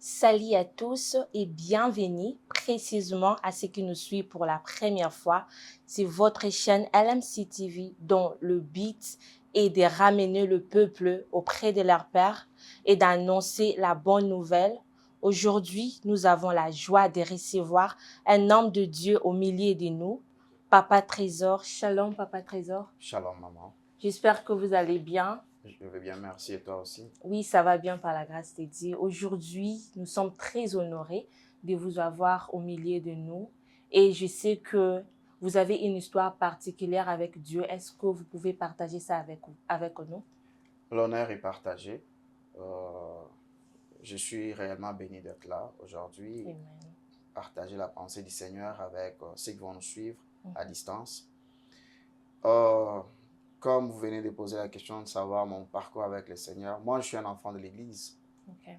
Salut à tous et bienvenue précisément à ceux qui nous suivent pour la première fois. C'est votre chaîne LMC TV dont le but est de ramener le peuple auprès de leur Père et d'annoncer la bonne nouvelle. Aujourd'hui, nous avons la joie de recevoir un homme de Dieu au milieu de nous, Papa Trésor. Shalom, Papa Trésor. Shalom, maman. J'espère que vous allez bien. Je vais bien, merci. Et toi aussi? Oui, ça va bien par la grâce de Dieu. Aujourd'hui, nous sommes très honorés de vous avoir au milieu de nous. Et je sais que vous avez une histoire particulière avec Dieu. Est-ce que vous pouvez partager ça avec nous? L'honneur est partagé. Je suis réellement béni d'être là aujourd'hui, Amen. partager la pensée du Seigneur avec ceux qui vont nous suivre à Mhm. distance. Comme vous venez de poser la question de savoir mon parcours avec le Seigneur, moi je suis un enfant de l'Église. Okay.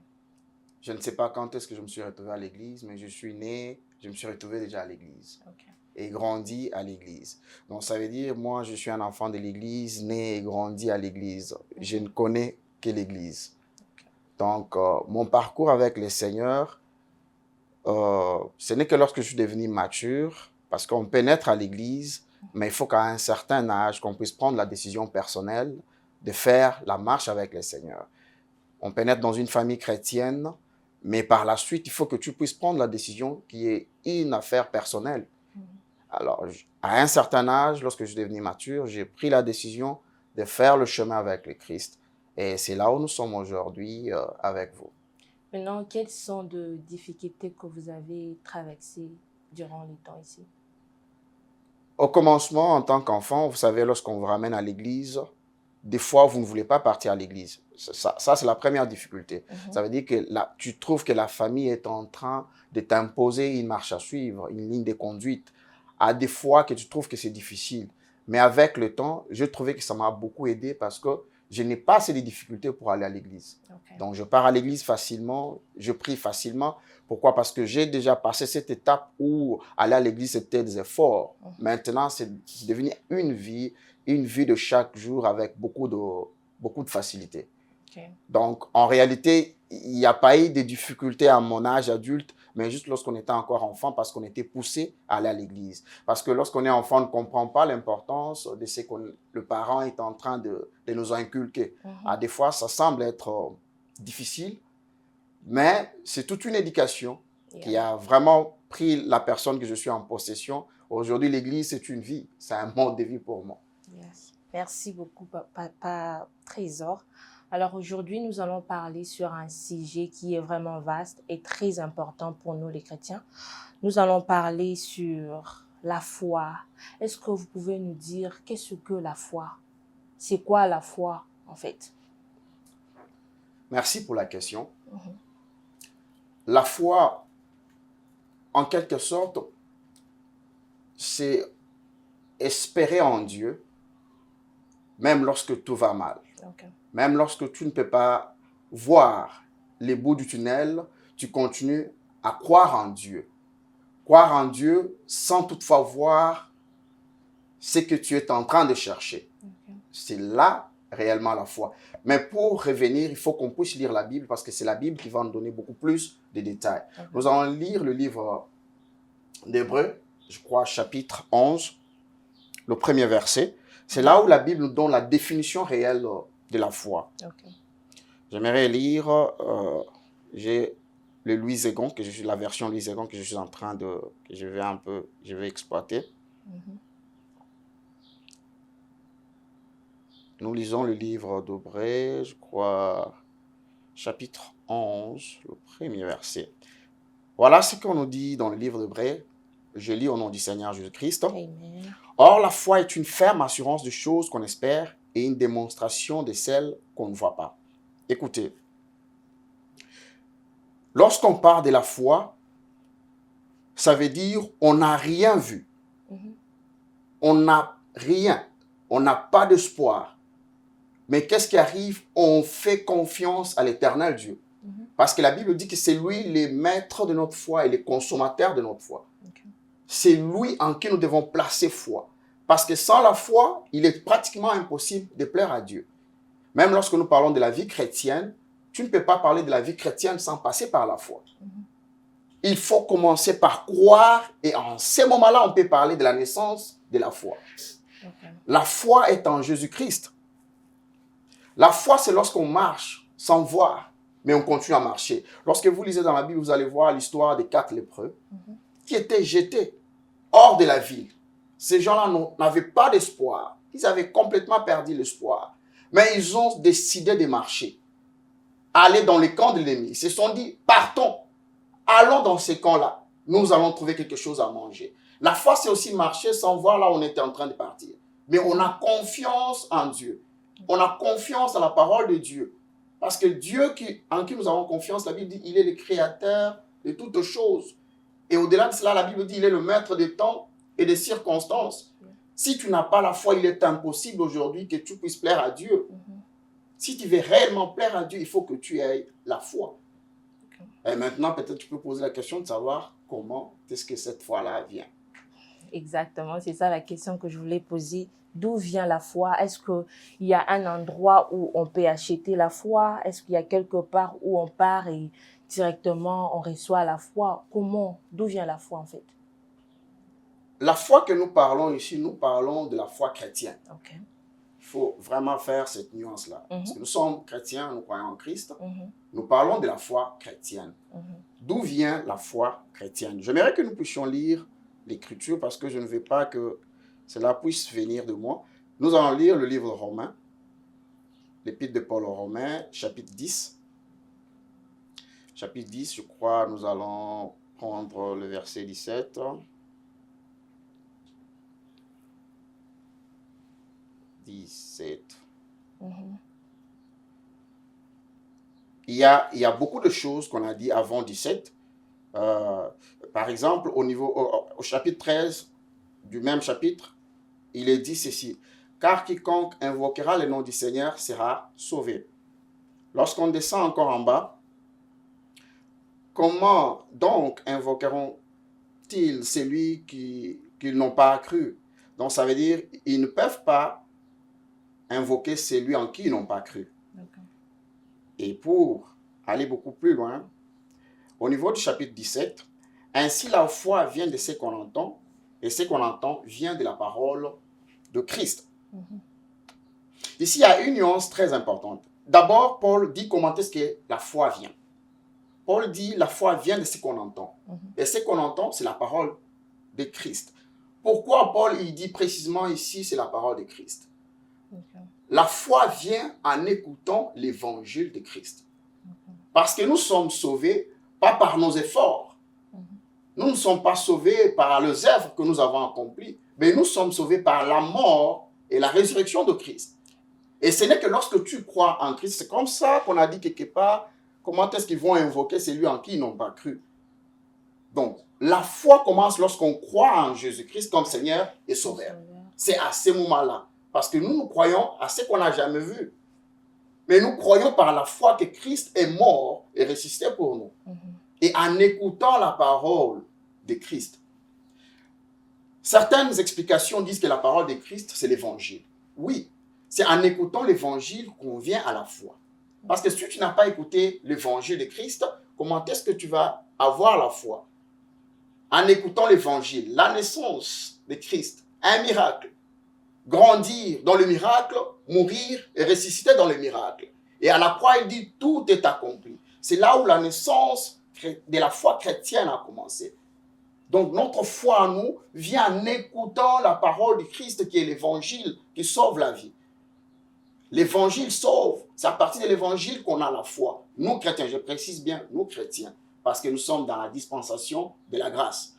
Je ne sais pas quand est-ce que je me suis retrouvé à l'Église, mais je suis né, je me suis retrouvé déjà à l'Église. Okay. Et grandi à l'Église. Donc ça veut dire, moi je suis un enfant de l'Église, né et grandi à l'Église. Je ne connais que l'Église. Donc mon parcours avec le Seigneur, ce n'est que lorsque je suis devenu mature, parce qu'on pénètre à l'Église, mais il faut qu'à un certain âge, qu'on puisse prendre la décision personnelle de faire la marche avec le Seigneur. On pénètre dans une famille chrétienne, mais par la suite, il faut que tu puisses prendre la décision qui est une affaire personnelle. Alors, à un certain âge, lorsque je suis devenu mature, j'ai pris la décision de faire le chemin avec le Christ. Et c'est là où nous sommes aujourd'hui avec vous. Maintenant, quelles sont les difficultés que vous avez traversées durant le temps ici? Au commencement, en tant qu'enfant, vous savez, lorsqu'on vous ramène à l'église, des fois, vous ne voulez pas partir à l'église. Ça c'est la première difficulté. Ça veut dire que tu trouves que la famille est en train de t'imposer une marche à suivre, une ligne de conduite. À des fois que tu trouves que c'est difficile. Mais avec le temps, je trouvais que ça m'a beaucoup aidé parce que je n'ai pas assez de difficultés pour aller à l'église. Okay. Donc, je pars à l'église facilement, je prie facilement. Pourquoi? Parce que j'ai déjà passé cette étape où aller à l'église, c'était des efforts. Maintenant, c'est devenu une vie de chaque jour avec beaucoup de facilité. Okay. Donc, en réalité, il n'y a pas eu de difficultés à mon âge adulte, mais juste lorsqu'on était encore enfant, parce qu'on était poussé à aller à l'église. Parce que lorsqu'on est enfant, on ne comprend pas l'importance de ce que le parent est en train de nous inculquer. À des fois, ça semble être difficile, mais c'est toute une éducation qui a vraiment pris la personne que je suis en possession. Aujourd'hui, l'église, c'est une vie, c'est un mode de vie pour moi. Yes. Merci beaucoup, Papa Trésor. Alors aujourd'hui, nous allons parler sur un sujet qui est vraiment vaste et très important pour nous les chrétiens. Nous allons parler sur la foi. Est-ce que vous pouvez nous dire qu'est-ce que la foi? C'est quoi la foi en fait? Merci pour la question. La foi, en quelque sorte, c'est espérer en Dieu, même lorsque tout va mal. Okay. Même lorsque tu ne peux pas voir les bouts du tunnel, tu continues à croire en Dieu. Croire en Dieu sans toutefois voir ce que tu es en train de chercher. Okay. C'est là réellement la foi. Mais pour revenir, il faut qu'on puisse lire la Bible parce que c'est la Bible qui va nous donner beaucoup plus de détails. Okay. Nous allons lire le livre d'Hébreux, je crois chapitre 11, le premier verset. C'est là où la Bible nous donne la définition réelle de la foi. Okay. J'aimerais lire, j'ai le Louis Egon, la version Louis Egon que je suis en train de, que je vais exploiter. Nous lisons le livre d'Hébreux, je crois, chapitre 11, le premier verset. Voilà ce qu'on nous dit dans le livre d'Hébreux. Je lis au nom du Seigneur Jésus-Christ. Amen. Or, la foi est une ferme assurance de choses qu'on espère et une démonstration de celles qu'on ne voit pas. Écoutez, lorsqu'on parle de la foi, ça veut dire on n'a rien vu. On n'a rien. On n'a pas d'espoir. Mais qu'est-ce qui arrive? On fait confiance à l'éternel Dieu. Parce que la Bible dit que c'est lui le maître de notre foi et le consommateur de notre foi. Okay. C'est lui en qui nous devons placer foi. Parce que sans la foi, il est pratiquement impossible de plaire à Dieu. Même lorsque nous parlons de la vie chrétienne, tu ne peux pas parler de la vie chrétienne sans passer par la foi. Il faut commencer par croire et en ce moment-là, on peut parler de la naissance de la foi. La foi est en Jésus-Christ. La foi, c'est lorsqu'on marche sans voir, mais on continue à marcher. Lorsque vous lisez dans la Bible, vous allez voir l'histoire des 4 lépreux qui étaient jetés hors de la ville. Ces gens-là n'avaient pas d'espoir. Ils avaient complètement perdu l'espoir. Mais ils ont décidé de marcher, aller dans les camps de l'ennemi. Ils se sont dit, partons, allons dans ces camps-là. Nous allons trouver quelque chose à manger. La foi, c'est aussi marcher sans voir là où on était en train de partir. Mais on a confiance en Dieu. On a confiance en la parole de Dieu. Parce que Dieu en qui nous avons confiance, la Bible dit, il est le créateur de toutes choses. Et au-delà de cela, la Bible dit, il est le maître des temps et des circonstances. Si tu n'as pas la foi, il est impossible aujourd'hui que tu puisses plaire à Dieu. Si tu veux réellement plaire à Dieu, il faut que tu aies la foi. Et maintenant, peut-être tu peux poser la question de savoir comment est-ce que cette foi-là vient. Exactement, c'est ça la question que je voulais poser. D'où vient la foi? Est-ce qu'il y a un endroit où on peut acheter la foi? Est-ce qu'il y a quelque part où on part et directement on reçoit la foi? Comment? D'où vient la foi en fait? La foi que nous parlons ici, nous parlons de la foi chrétienne. Okay. Il faut vraiment faire cette nuance-là. Parce que nous sommes chrétiens, nous croyons en Christ. Nous parlons de la foi chrétienne. D'où vient la foi chrétienne? J'aimerais que nous puissions lire l'Écriture parce que je ne veux pas que cela puisse venir de moi. Nous allons lire le livre de Romains, l'épître de Paul aux Romains, chapitre 10. Chapitre 10, je crois, nous allons prendre le verset 17. 17. Il y a beaucoup de choses qu'on a dit avant 17. Par exemple, au chapitre 13 du même chapitre, il est dit ceci. Car quiconque invoquera le nom du Seigneur sera sauvé. Lorsqu'on descend encore en bas, comment donc invoqueront-ils celui qu'ils n'ont pas cru? Donc ça veut dire ils ne peuvent pas invoquer celui en qui ils n'ont pas cru. Okay. Et pour aller beaucoup plus loin, au niveau du chapitre 17, ainsi la foi vient de ce qu'on entend, et ce qu'on entend vient de la parole de Christ. Ici, il y a une nuance très importante. D'abord, Paul dit comment est-ce que la foi vient. Paul dit la foi vient de ce qu'on entend. Et ce qu'on entend, c'est la parole de Christ. Pourquoi Paul il dit précisément ici, c'est la parole de Christ? La foi vient en écoutant l'évangile de Christ. Parce que nous sommes sauvés pas par nos efforts. Nous ne sommes pas sauvés par les œuvres que nous avons accomplies, mais nous sommes sauvés par la mort et la résurrection de Christ. Et ce n'est que lorsque tu crois en Christ, c'est comme ça qu'on a dit quelque part, comment est-ce qu'ils vont invoquer celui en qui ils n'ont pas cru. Donc, la foi commence lorsqu'on croit en Jésus-Christ comme Seigneur et Sauveur. C'est à ce moment-là. Parce que nous croyons à ce qu'on n'a jamais vu. Mais nous croyons par la foi que Christ est mort et ressuscité pour nous. Et en écoutant la parole de Christ. Certaines explications disent que la parole de Christ, c'est l'évangile. Oui, c'est en écoutant l'évangile qu'on vient à la foi. Parce que si tu n'as pas écouté l'évangile de Christ, comment est-ce que tu vas avoir la foi? En écoutant l'évangile, la naissance de Christ, un miracle. Grandir dans le miracle, mourir et ressusciter dans le miracle. Et à la croix, il dit, tout est accompli. C'est là où la naissance de la foi chrétienne a commencé. Donc notre foi en nous vient en écoutant la parole de Christ qui est l'évangile qui sauve la vie. L'évangile sauve. C'est à partir de l'évangile qu'on a la foi. Nous chrétiens, je précise bien, nous chrétiens, parce que nous sommes dans la dispensation de la grâce.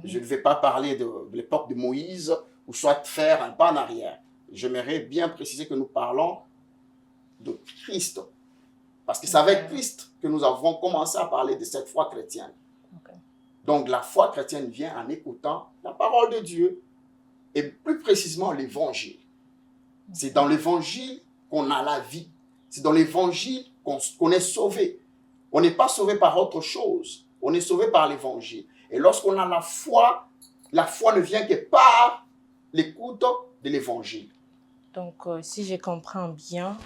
Je ne vais pas parler de l'époque de Moïse, ou soit faire un pas en arrière. J'aimerais bien préciser que nous parlons de Christ. Parce que c'est avec Christ que nous avons commencé à parler de cette foi chrétienne. Donc la foi chrétienne vient en écoutant la parole de Dieu et plus précisément l'évangile. C'est dans l'évangile qu'on a la vie. C'est dans l'évangile qu'on est sauvé. On n'est pas sauvé par autre chose. On est sauvé par l'évangile. Et lorsqu'on a la foi ne vient que par l'écoute de l'évangile. Donc, si je comprends bien,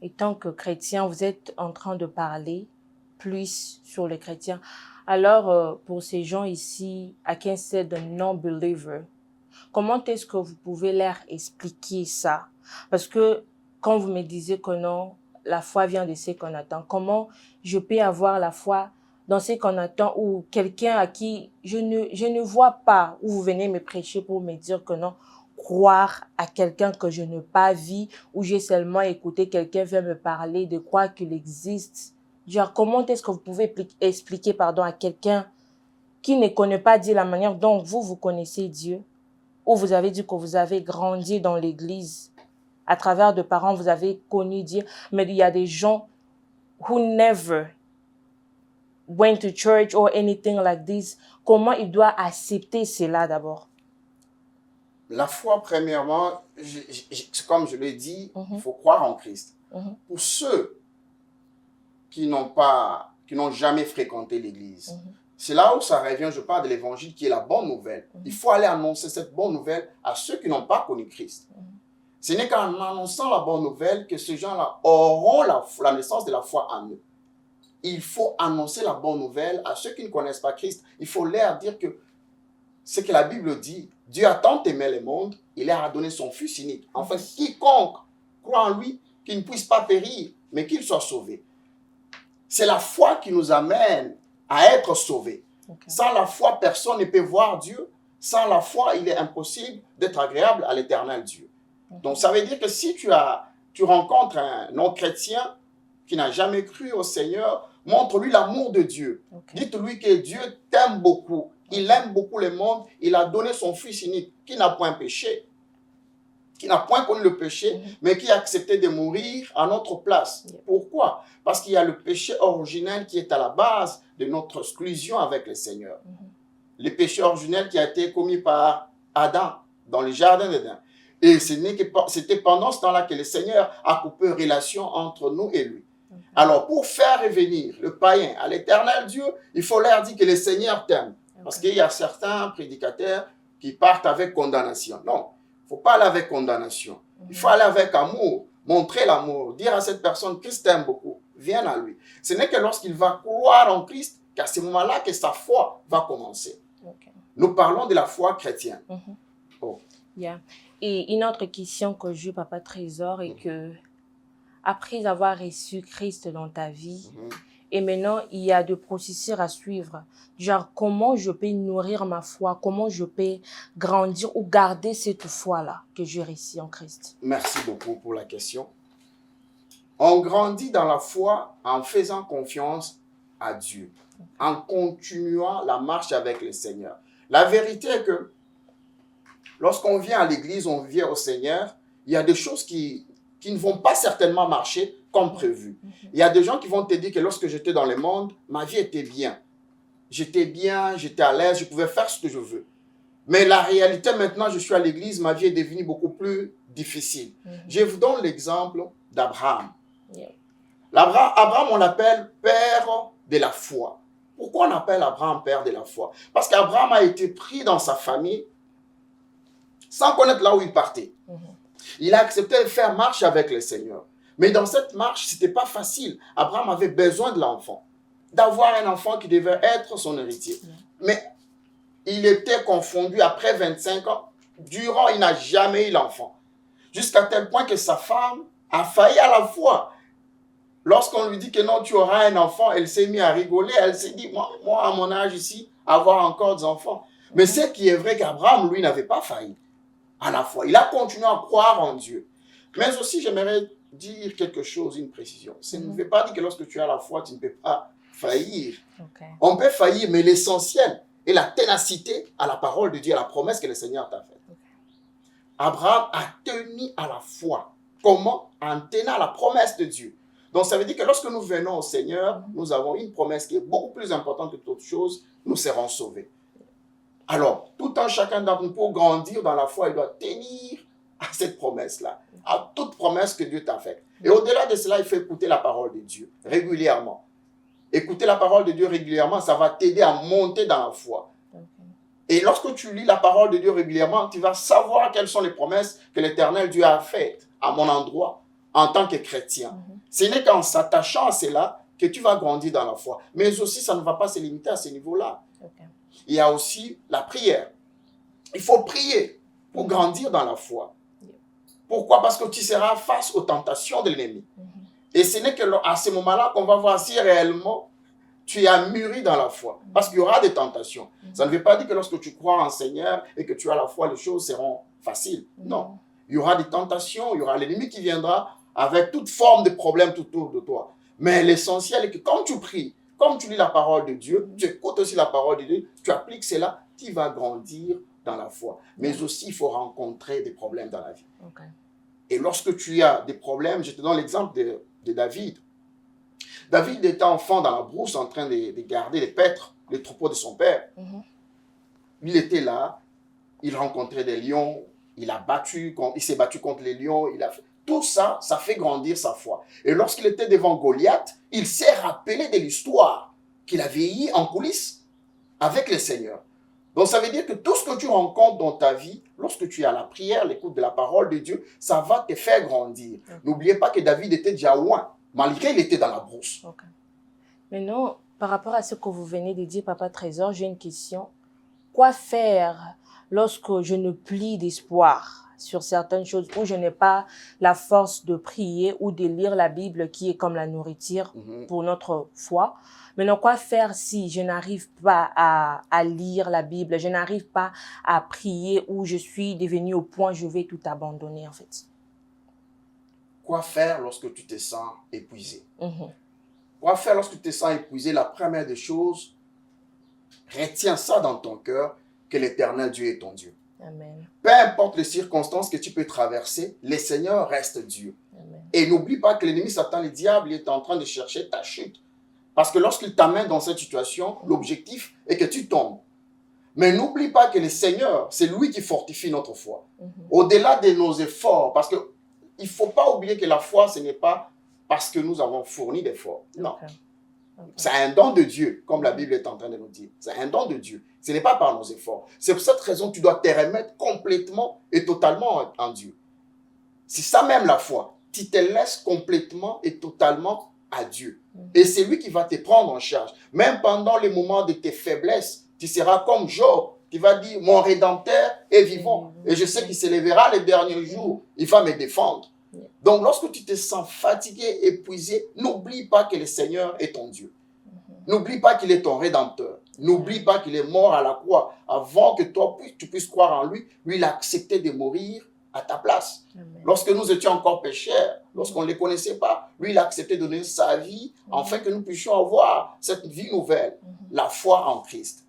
Et tant que chrétien, vous êtes en train de parler plus sur les chrétiens. Alors, pour ces gens ici, I can say the non-believer, comment est-ce que vous pouvez leur expliquer ça? Parce que quand vous me disiez que non, la foi vient de ce qu'on attend, comment je peux avoir la foi dans ce qu'on attend ou quelqu'un à qui je ne vois pas, où vous venez me prêcher pour me dire que non, croire à quelqu'un que je n'ai pas vu ou j'ai seulement écouté quelqu'un vient me parler de quoi qu'il existe. Genre, comment est-ce que vous pouvez expliquer à quelqu'un qui ne connaît pas Dieu la manière dont vous connaissez Dieu, ou vous avez dit que vous avez grandi dans l'église, à travers de parents, vous avez connu Dieu, mais il y a des gens who never went to church or anything like this. Comment il doit accepter cela d'abord? La foi, premièrement, comme je l'ai dit, il faut croire en Christ. Pour ceux qui n'ont jamais fréquenté l'église, c'est là où ça revient, je parle de l'évangile qui est la bonne nouvelle. Il faut aller annoncer cette bonne nouvelle à ceux qui n'ont pas connu Christ. Ce n'est qu'en annonçant la bonne nouvelle que ces gens-là auront la naissance de la foi en eux. Il faut annoncer la bonne nouvelle à ceux qui ne connaissent pas Christ. Il faut leur dire que ce que la Bible dit, Dieu a tant aimé le monde, il leur a donné son Fils unique. Enfin, quiconque croit en lui, qu'il ne puisse pas périr, mais qu'il soit sauvé. C'est la foi qui nous amène à être sauvés. Okay. Sans la foi, personne ne peut voir Dieu. Sans la foi, il est impossible d'être agréable à l'éternel Dieu. Okay. Donc, ça veut dire que si tu rencontres un non-chrétien qui n'a jamais cru au Seigneur, montre-lui l'amour de Dieu. Okay. Dites-lui que Dieu t'aime beaucoup. Il aime beaucoup le monde. Il a donné son Fils unique qui n'a point péché, qui n'a point connu le péché, mais qui a accepté de mourir à notre place. Pourquoi? Parce qu'il y a le péché originel qui est à la base de notre exclusion avec le Seigneur. Le péché originel qui a été commis par Adam dans le jardin d'Éden. Et c'était pendant ce temps-là que le Seigneur a coupé une relation entre nous et lui. Alors, pour faire revenir le païen à l'éternel Dieu, il faut leur dire que le Seigneur t'aime. Parce qu'il y a certains prédicateurs qui partent avec condamnation. Non, il ne faut pas aller avec condamnation. Il faut aller avec amour, montrer l'amour, dire à cette personne, Christ t'aime beaucoup, viens à lui. Ce n'est que lorsqu'il va croire en Christ qu'à ce moment-là que sa foi va commencer. Okay. Nous parlons de la foi chrétienne. Oh. Yeah. Et une autre question que j'ai, Papa Trésor, est que après avoir reçu Christ dans ta vie, et maintenant, il y a des processus à suivre. Genre, comment je peux nourrir ma foi? Comment je peux grandir ou garder cette foi-là que j'ai reçue en Christ? Merci beaucoup pour la question. On grandit dans la foi en faisant confiance à Dieu, en continuant la marche avec le Seigneur. La vérité est que lorsqu'on vient à l'église, on vient au Seigneur, il y a des choses qui ne vont pas certainement marcher comme prévu. Il y a des gens qui vont te dire que lorsque j'étais dans le monde, ma vie était bien. J'étais bien, j'étais à l'aise, je pouvais faire ce que je veux. Mais la réalité, maintenant, je suis à l'église, ma vie est devenue beaucoup plus difficile. Je vous donne l'exemple d'Abraham. Abraham, on l'appelle père de la foi. Pourquoi on appelle Abraham père de la foi? Parce qu'Abraham a été pris dans sa famille sans connaître là où il partait. Il a accepté de faire marche avec le Seigneur. Mais dans cette marche, ce n'était pas facile. Abraham avait besoin de l'enfant, d'avoir un enfant qui devait être son héritier. Mais il était confondu après 25 ans. Durant, il n'a jamais eu l'enfant. Jusqu'à tel point que sa femme a failli à la foi. Lorsqu'on lui dit que non, tu auras un enfant, elle s'est mise à rigoler. Elle s'est dit, moi, à mon âge ici, avoir encore des enfants. Mais ce qui est vrai qu'Abraham, lui, n'avait pas failli à la foi. Il a continué à croire en Dieu. Mais aussi, j'aimerais dire quelque chose, une précision. Ça ne veut pas dire que lorsque tu as la foi, tu ne peux pas faillir. Okay. On peut faillir, mais l'essentiel est la ténacité à la parole de Dieu, à la promesse que le Seigneur t'a faite. Okay. Abraham a tenu à la foi. Comment? En tenant à la promesse de Dieu. Donc, ça veut dire que lorsque nous venons au Seigneur, nous avons une promesse qui est beaucoup plus importante que toute chose, nous serons sauvés. Alors, tout un chacun d'entre nous, pour grandir dans la foi, il doit tenir à cette promesse-là, à toute promesse que Dieu t'a faite. Et au-delà de cela, il faut écouter la parole de Dieu régulièrement. Écouter la parole de Dieu régulièrement, ça va t'aider à monter dans la foi. Et lorsque tu lis la parole de Dieu régulièrement, tu vas savoir quelles sont les promesses que l'Éternel Dieu a faites à mon endroit, en tant que chrétien. Ce n'est qu'en s'attachant à cela que tu vas grandir dans la foi. Mais aussi, ça ne va pas se limiter à ce niveau-là. Okay. Il y a aussi la prière. Il faut prier pour grandir dans la foi. Pourquoi? Parce que tu seras face aux tentations de l'ennemi. Et ce n'est qu'à ce moment-là qu'on va voir si réellement tu as mûri dans la foi. Parce qu'il y aura des tentations. Ça ne veut pas dire que lorsque tu crois en Seigneur et que tu as la foi, les choses seront faciles. Non. Il y aura des tentations, il y aura l'ennemi qui viendra avec toute forme de problème tout autour de toi. Mais l'essentiel est que quand tu pries, comme tu lis la parole de Dieu, tu écoutes aussi la parole de Dieu, tu appliques cela, tu vas grandir dans la foi. Mais aussi, il faut rencontrer des problèmes dans la vie. Okay. Et lorsque tu as des problèmes, je te donne l'exemple de David. David était enfant dans la brousse en train de garder les paîtres, les troupeaux de son père. Il était là, il rencontrait des lions, il s'est battu contre les lions, tout ça, ça fait grandir sa foi. Et lorsqu'il était devant Goliath, il s'est rappelé de l'histoire qu'il avait eue en coulisses avec le Seigneur. Donc ça veut dire que tout ce que tu rencontres dans ta vie, lorsque tu es à la prière, l'écoute de la parole de Dieu, ça va te faire grandir. N'oubliez pas que David était déjà loin, malgré qu'il était dans la brousse. Okay. Maintenant, par rapport à ce que vous venez de dire, Papa Trésor, j'ai une question. Quoi faire lorsque je ne plie d'espoir sur certaines choses, où je n'ai pas la force de prier ou de lire la Bible qui est comme la nourriture pour notre foi? Maintenant, quoi faire si je n'arrive pas à lire la Bible, je n'arrive pas à prier, ou je suis devenu au point où je vais tout abandonner en fait? Quoi faire lorsque tu te sens épuisé? Quoi faire lorsque tu te sens épuisé? La première des choses, retiens ça dans ton cœur, que l'Éternel Dieu est ton Dieu. Amen. Peu importe les circonstances que tu peux traverser, le Seigneur reste Dieu. Amen. Et n'oublie pas que l'ennemi Satan, le diable, est en train de chercher ta chute. Parce que lorsqu'il t'amène dans cette situation, l'objectif est que tu tombes. Mais n'oublie pas que le Seigneur, c'est lui qui fortifie notre foi. Au-delà de nos efforts, parce qu'il ne faut pas oublier que la foi, ce n'est pas parce que nous avons fourni d'efforts. Non. C'est un don de Dieu, comme la Bible est en train de nous dire. C'est un don de Dieu. Ce n'est pas par nos efforts. C'est pour cette raison que tu dois te remettre complètement et totalement en Dieu. C'est ça même la foi. Tu te laisses complètement et totalement à Dieu. Et c'est lui qui va te prendre en charge. Même pendant les moments de tes faiblesses, tu seras comme Job, qui va dire, mon Rédempteur est vivant. Et je sais qu'il se lèvera les derniers jours. Il va me défendre. Donc, lorsque tu te sens fatigué, épuisé, n'oublie pas que le Seigneur est ton Dieu. N'oublie pas qu'il est ton Rédempteur. N'oublie pas qu'il est mort à la croix. Avant que toi, tu puisses croire en lui, lui, il a accepté de mourir à ta place. Amen. Lorsque nous étions encore pécheurs, lorsqu'on ne les connaissait pas, lui, il a accepté de donner sa vie afin que nous puissions avoir cette vie nouvelle, la foi en Christ.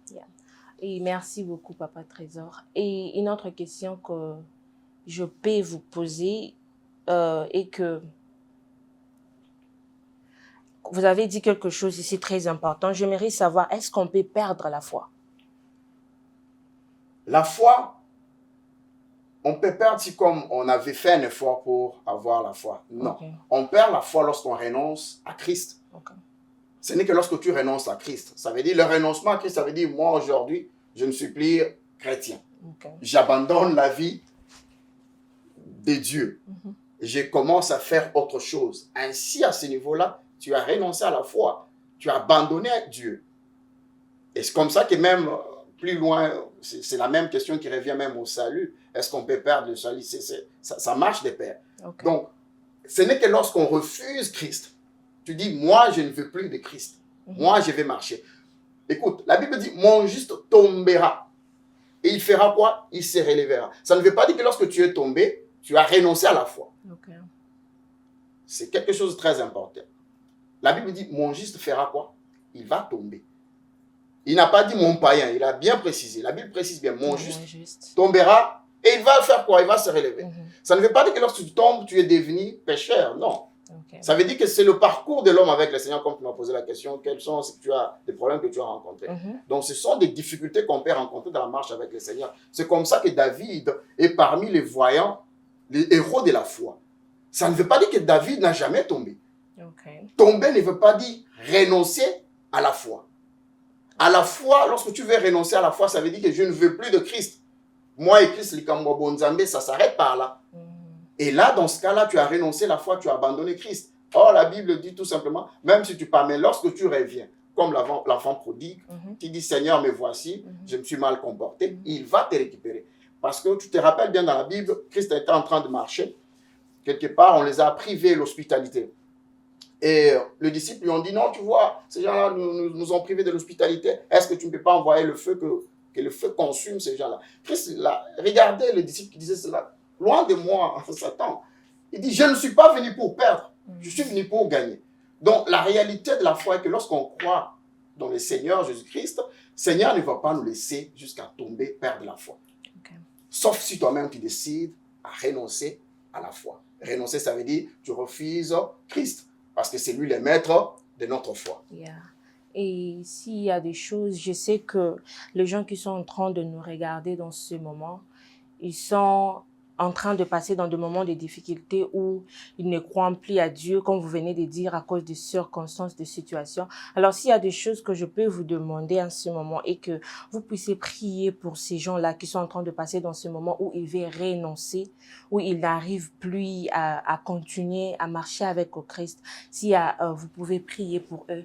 Et merci beaucoup, Papa Trésor. Et une autre question que je peux vous poser est que vous avez dit quelque chose ici très important. J'aimerais savoir, est-ce qu'on peut perdre la foi? La foi, on peut perdre si comme on avait fait un effort pour avoir la foi. Non. Okay. On perd la foi lorsqu'on renonce à Christ. Okay. Ce n'est que lorsque tu renonces à Christ. Ça veut dire, le renoncement à Christ, ça veut dire, moi aujourd'hui, je ne suis plus chrétien. Okay. J'abandonne la vie de Dieu. Je commence à faire autre chose. Ainsi, à ce niveau-là, tu as renoncé à la foi. Tu as abandonné Dieu. Et c'est comme ça que même plus loin, c'est la même question qui revient même au salut. Est-ce qu'on peut perdre le salut? Ça marche de pair. Okay. Donc, ce n'est que lorsqu'on refuse Christ. Tu dis, moi, je ne veux plus de Christ. Moi, je vais marcher. Écoute, la Bible dit, mon juste tombera. Et il fera quoi? Il se relèvera. Ça ne veut pas dire que lorsque tu es tombé, tu as renoncé à la foi. Okay. C'est quelque chose de très important. La Bible dit, mon juste fera quoi? Il va tomber. Il n'a pas dit mon païen, il a bien précisé. La Bible précise bien, mon juste tombera et il va faire quoi? Il va se relever. Ça ne veut pas dire que lorsque tu tombes, tu es devenu pécheur. Non. Okay. Ça veut dire que c'est le parcours de l'homme avec le Seigneur, comme tu m'as posé la question, quels sont les problèmes que tu as rencontrés. Donc, ce sont des difficultés qu'on peut rencontrer dans la marche avec le Seigneur. C'est comme ça que David est parmi les voyants, les héros de la foi. Ça ne veut pas dire que David n'a jamais tombé. Okay. Tomber ne veut pas dire renoncer à la foi. À la foi, lorsque tu veux renoncer à la foi, ça veut dire que je ne veux plus de Christ. Moi et Christ, ça s'arrête par là. Et là, dans ce cas-là, tu as renoncé la foi, tu as abandonné Christ. Or, la Bible dit tout simplement, même si tu pars, mais lorsque tu reviens, comme l'enfant prodigue, tu dis, Seigneur, me voici, je me suis mal comporté, il va te récupérer. Parce que tu te rappelles bien dans la Bible, Christ était en train de marcher. Quelque part, on les a privés de l'hospitalité. Et les disciples lui ont dit, non, tu vois, ces gens-là nous ont privés de l'hospitalité. Est-ce que tu ne peux pas envoyer le feu, que le feu consume ces gens-là? Christ, regardez les disciples qui disaient cela. Loin de moi, Satan. Il dit, je ne suis pas venu pour perdre, je suis venu pour gagner. Donc, la réalité de la foi est que lorsqu'on croit dans le Seigneur Jésus-Christ, le Seigneur ne va pas nous laisser jusqu'à tomber, perdre la foi. Okay. Sauf si toi-même tu décides à renoncer à la foi. Renoncer, ça veut dire tu refuses Christ, parce que c'est lui le maître de notre foi. Yeah. Et s'il y a des choses, je sais que les gens qui sont en train de nous regarder dans ce moment, ils sont en train de passer dans des moments de difficulté où ils ne croient plus à Dieu, comme vous venez de dire, à cause de circonstances, de situations. Alors, s'il y a des choses que je peux vous demander en ce moment et que vous puissiez prier pour ces gens-là qui sont en train de passer dans ce moment où ils veulent renoncer, où ils n'arrivent plus à continuer à marcher avec Christ, vous pouvez prier pour eux.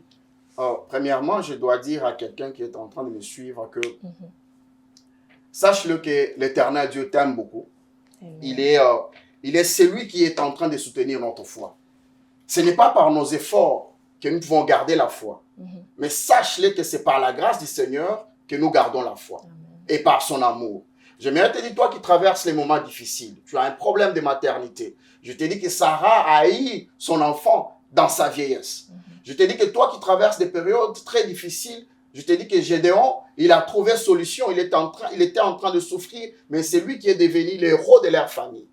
Premièrement, je dois dire à quelqu'un qui est en train de me suivre que sache-le que l'Éternel Dieu t'aime beaucoup. Il est celui qui est en train de soutenir notre foi. Ce n'est pas par nos efforts que nous pouvons garder la foi. Mais sache-le que c'est par la grâce du Seigneur que nous gardons la foi. Et par son amour. J'aimerais te dire, toi qui traverses les moments difficiles, tu as un problème de maternité. Je te dis que Sarah a haï son enfant dans sa vieillesse. Je te dis que toi qui traverses des périodes très difficiles, je te dis que Gédéon, il a trouvé solution, il était en train de souffrir, mais c'est lui qui est devenu le héros de leur famille.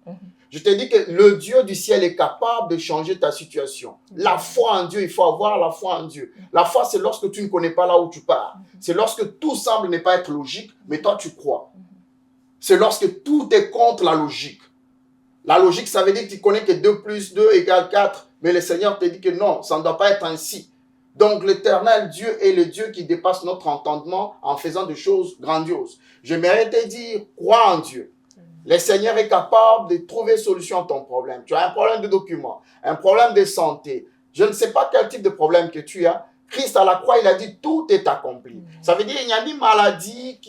Je te dis que le Dieu du ciel est capable de changer ta situation. La foi en Dieu, il faut avoir la foi en Dieu. La foi, c'est lorsque tu ne connais pas là où tu pars. C'est lorsque tout semble ne pas être logique, mais toi tu crois. C'est lorsque tout est contre la logique. La logique, ça veut dire que tu connais que 2 plus 2 égale 4, mais le Seigneur te dit que non, ça ne doit pas être ainsi. Donc l'Éternel Dieu est le Dieu qui dépasse notre entendement en faisant des choses grandioses. J'aimerais te dire, crois en Dieu. Le Seigneur est capable de trouver solution à ton problème. Tu as un problème de documents, un problème de santé. Je ne sais pas quel type de problème que tu as. Christ à la croix, il a dit tout est accompli. Ça veut dire qu'il n'y a ni maladie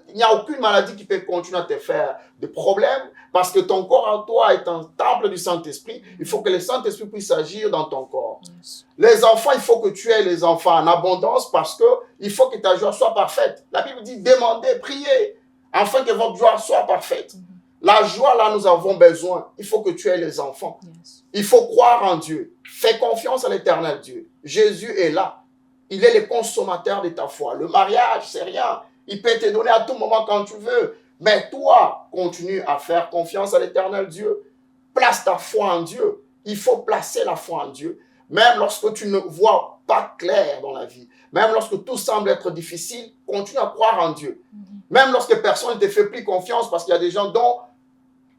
il n'y a aucune maladie qui peut continuer à te faire des problèmes parce que ton corps en toi est un temple du Saint-Esprit. Il faut que le Saint-Esprit puisse agir dans ton corps. Les enfants, il faut que tu aies les enfants en abondance parce que il faut que ta joie soit parfaite. La Bible dit demandez, priez afin que votre joie soit parfaite. La joie, là, nous avons besoin. Il faut que tu aies les enfants. Il faut croire en Dieu. Fais confiance à l'Éternel Dieu. Jésus est là. Il est le consommateur de ta foi. Le mariage, c'est rien. Il peut te donner à tout moment quand tu veux. Mais toi, continue à faire confiance à l'Éternel Dieu. Place ta foi en Dieu. Il faut placer la foi en Dieu. Même lorsque tu ne vois pas clair dans la vie. Même lorsque tout semble être difficile, continue à croire en Dieu. Même lorsque personne ne te fait plus confiance, parce qu'il y a des gens dont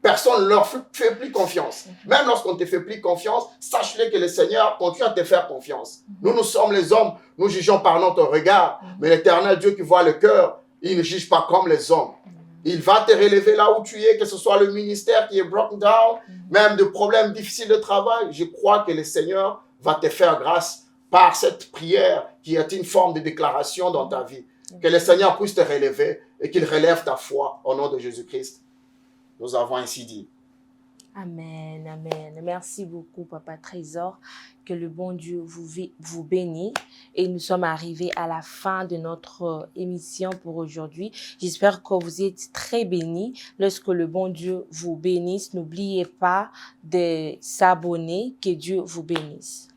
personne ne leur fait plus confiance. Même lorsqu'on ne te fait plus confiance, sache-le que le Seigneur continue à te faire confiance. Nous sommes les hommes, nous jugeons par notre regard. Mais l'Éternel Dieu qui voit le cœur, il ne juge pas comme les hommes. Il va te relever là où tu es, que ce soit le ministère qui est broken down, même de problèmes difficiles de travail. Je crois que le Seigneur va te faire grâce par cette prière qui est une forme de déclaration dans ta vie. Que le Seigneur puisse te relever et qu'il relève ta foi au nom de Jésus-Christ. Nous avons ainsi dit. Amen, amen. Merci beaucoup, Papa Trésor. Que le bon Dieu vous bénisse. Et nous sommes arrivés à la fin de notre émission pour aujourd'hui. J'espère que vous êtes très bénis. Lorsque le bon Dieu vous bénisse, n'oubliez pas de s'abonner. Que Dieu vous bénisse.